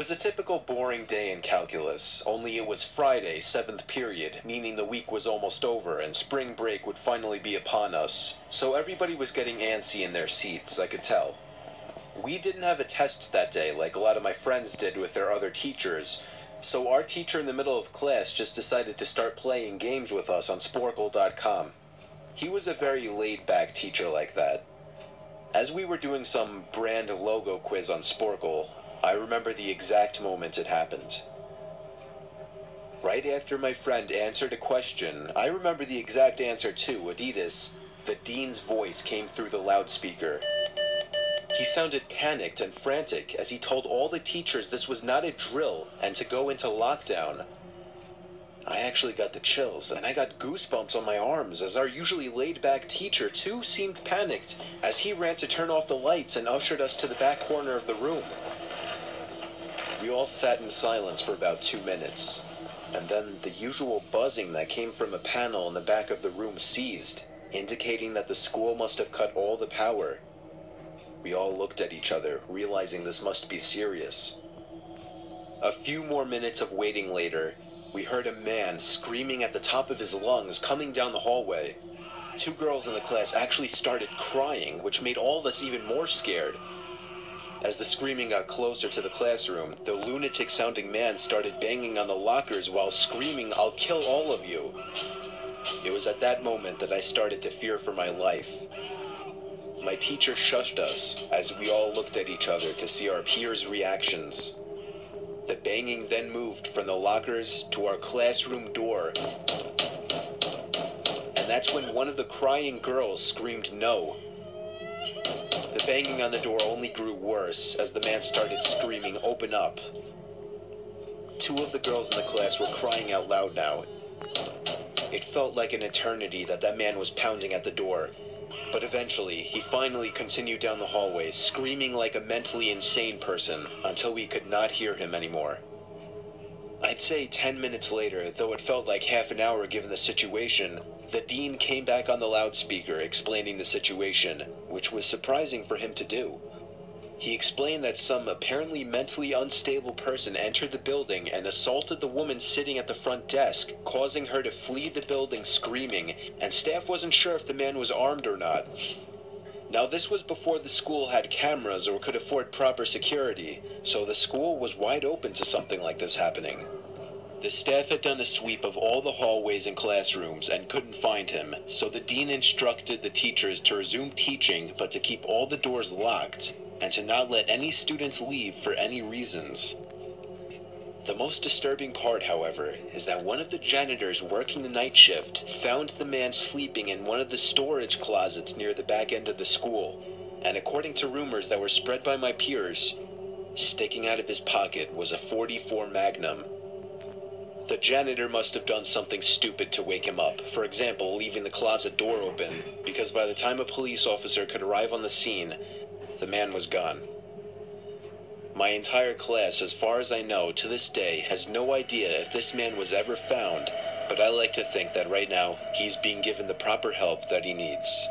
was a typical boring day in calculus, only it was Friday, 7th period, meaning the week was almost over and spring break would finally be upon us. So everybody was getting antsy in their seats, I could tell. We didn't have a test that day like a lot of my friends did with their other teachers, so our teacher in the middle of class just decided to start playing games with us on Sporkle.com. He was a very laid-back teacher like that. As we were doing some brand logo quiz on Sporkle, I remember the exact moment it happened. Right after my friend answered a question, I remember the exact answer too, Adidas. The dean's voice came through the loudspeaker. He sounded panicked and frantic as he told all the teachers this was not a drill and to go into lockdown. I actually got the chills, and I got goosebumps on my arms as our usually laid-back teacher too seemed panicked as he ran to turn off the lights and ushered us to the back corner of the room. We all sat in silence for about 2 minutes, and then the usual buzzing that came from a panel in the back of the room ceased, indicating that the school must have cut all the power. We all looked at each other, realizing this must be serious. A few more minutes of waiting later, we heard a man screaming at the top of his lungs coming down the hallway. 2 girls in the class actually started crying, which made all of us even more scared. As the screaming got closer to the classroom, the lunatic-sounding man started banging on the lockers while screaming, "I'll kill all of you." It was at that moment that I started to fear for my life. My teacher shushed us as we all looked at each other to see our peers' reactions. The banging then moved from the lockers to our classroom door. And that's when one of the crying girls screamed no. The banging on the door only grew worse as the man started screaming, "Open up." 2 of the girls in the class were crying out loud now. It felt like an eternity that man was pounding at the door. But eventually, he finally continued down the hallway, screaming like a mentally insane person, until we could not hear him anymore. I'd say 10 minutes later, though it felt like half an hour given the situation, the dean came back on the loudspeaker explaining the situation, which was surprising for him to do. He explained that some apparently mentally unstable person entered the building and assaulted the woman sitting at the front desk, causing her to flee the building screaming, and staff wasn't sure if the man was armed or not. Now this was before the school had cameras or could afford proper security, so the school was wide open to something like this happening. The staff had done a sweep of all the hallways and classrooms and couldn't find him, so the dean instructed the teachers to resume teaching but to keep all the doors locked, and to not let any students leave for any reasons. The most disturbing part, however, is that one of the janitors working the night shift found the man sleeping in one of the storage closets near the back end of the school, and according to rumors that were spread by my peers, sticking out of his pocket was a .44 Magnum. The janitor must have done something stupid to wake him up, for example, leaving the closet door open, because by the time a police officer could arrive on the scene, the man was gone. My entire class, as far as I know, to this day, has no idea if this man was ever found, but I like to think that right now, he's being given the proper help that he needs.